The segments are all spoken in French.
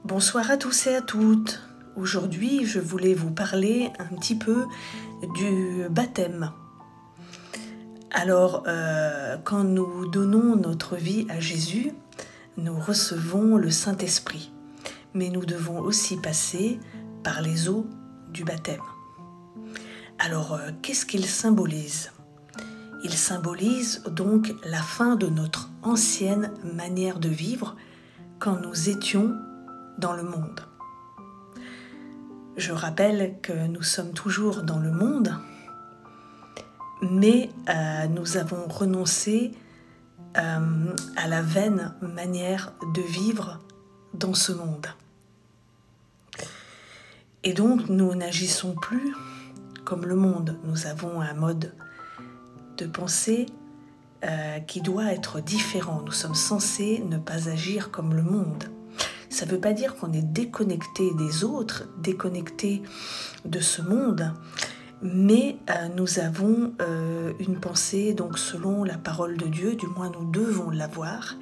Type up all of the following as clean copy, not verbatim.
Bonsoir à tous et à toutes. Aujourd'hui, je voulais vous parler un petit peu du baptême. Alors, quand nous donnons notre vie à Jésus, nous recevons le Saint-Esprit. Mais nous devons aussi passer par les eaux du baptême. Alors, qu'est-ce qu'il symbolise ? Il symbolise donc la fin de notre ancienne manière de vivre quand nous étions dans le monde. Je rappelle que nous sommes toujours dans le monde, mais nous avons renoncé à la vaine manière de vivre dans ce monde. Et donc nous n'agissons plus comme le monde. Nous avons un mode de pensée qui doit être différent. Nous sommes censés ne pas agir comme le monde. Ça ne veut pas dire qu'on est déconnecté des autres, déconnecté de ce monde, mais nous avons une pensée donc selon la parole de Dieu, du moins nous devons l'avoir,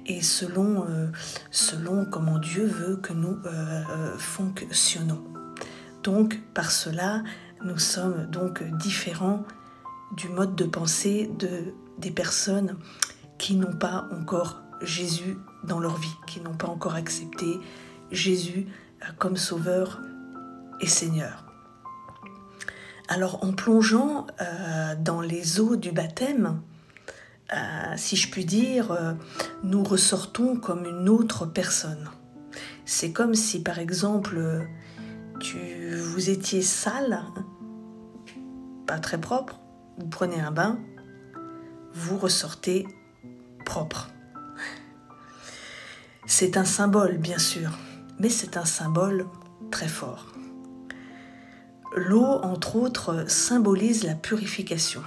et selon comment Dieu veut que nous fonctionnons. Donc par cela, nous sommes donc différents du mode de pensée des personnes qui n'ont pas encore Jésus dans leur vie, qui n'ont pas encore accepté Jésus comme Sauveur et Seigneur. Alors en plongeant dans les eaux du baptême, si je puis dire, nous ressortons comme une autre personne. C'est comme si par exemple vous étiez sale, pas très propre, vous prenez un bain, vous ressortez propre. C'est un symbole, bien sûr, mais c'est un symbole très fort. L'eau, entre autres, symbolise la purification.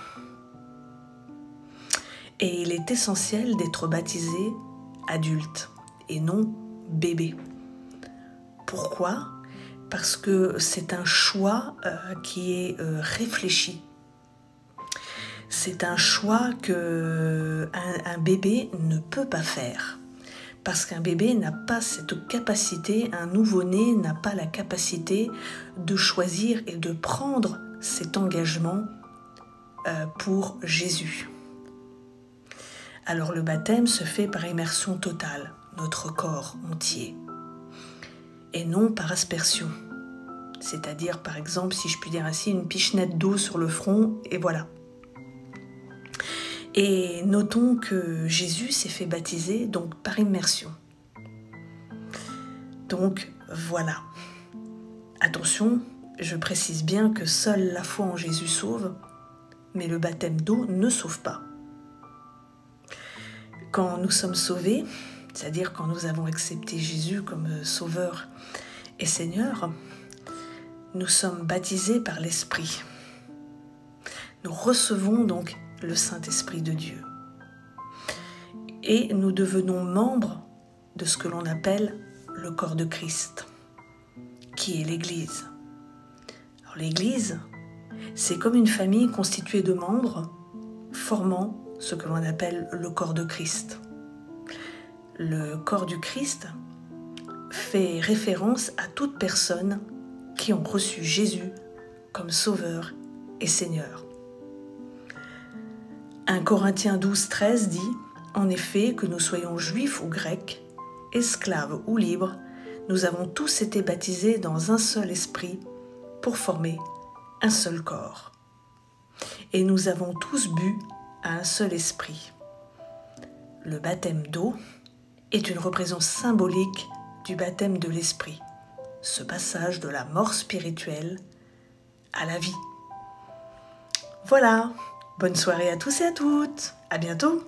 Et il est essentiel d'être baptisé adulte et non bébé. Pourquoi ? Parce que c'est un choix qui est réfléchi. C'est un choix qu'un bébé ne peut pas faire. Parce qu'un bébé n'a pas cette capacité, un nouveau-né n'a pas la capacité de choisir et de prendre cet engagement pour Jésus. Alors le baptême se fait par immersion totale, notre corps entier, et non par aspersion. C'est-à-dire, par exemple, si je puis dire ainsi, une pichenette d'eau sur le front, et voilà. Et notons que Jésus s'est fait baptiser donc par immersion. Donc voilà. Attention, je précise bien que seule la foi en Jésus sauve, mais le baptême d'eau ne sauve pas. Quand nous sommes sauvés, c'est-à-dire quand nous avons accepté Jésus comme Sauveur et Seigneur, nous sommes baptisés par l'Esprit. Nous recevons donc le Saint-Esprit de Dieu. Et nous devenons membres de ce que l'on appelle le corps de Christ, qui est l'Église. Alors l'Église, c'est comme une famille constituée de membres formant ce que l'on appelle le corps de Christ. Le corps du Christ fait référence à toute personne qui ont reçu Jésus comme Sauveur et Seigneur. 1 Corinthiens 12, 13 dit « En effet, que nous soyons juifs ou grecs, esclaves ou libres, nous avons tous été baptisés dans un seul esprit pour former un seul corps. Et nous avons tous bu à un seul esprit. » Le baptême d'eau est une représentation symbolique du baptême de l'esprit, ce passage de la mort spirituelle à la vie. Voilà. Bonne soirée à tous et à toutes. À bientôt.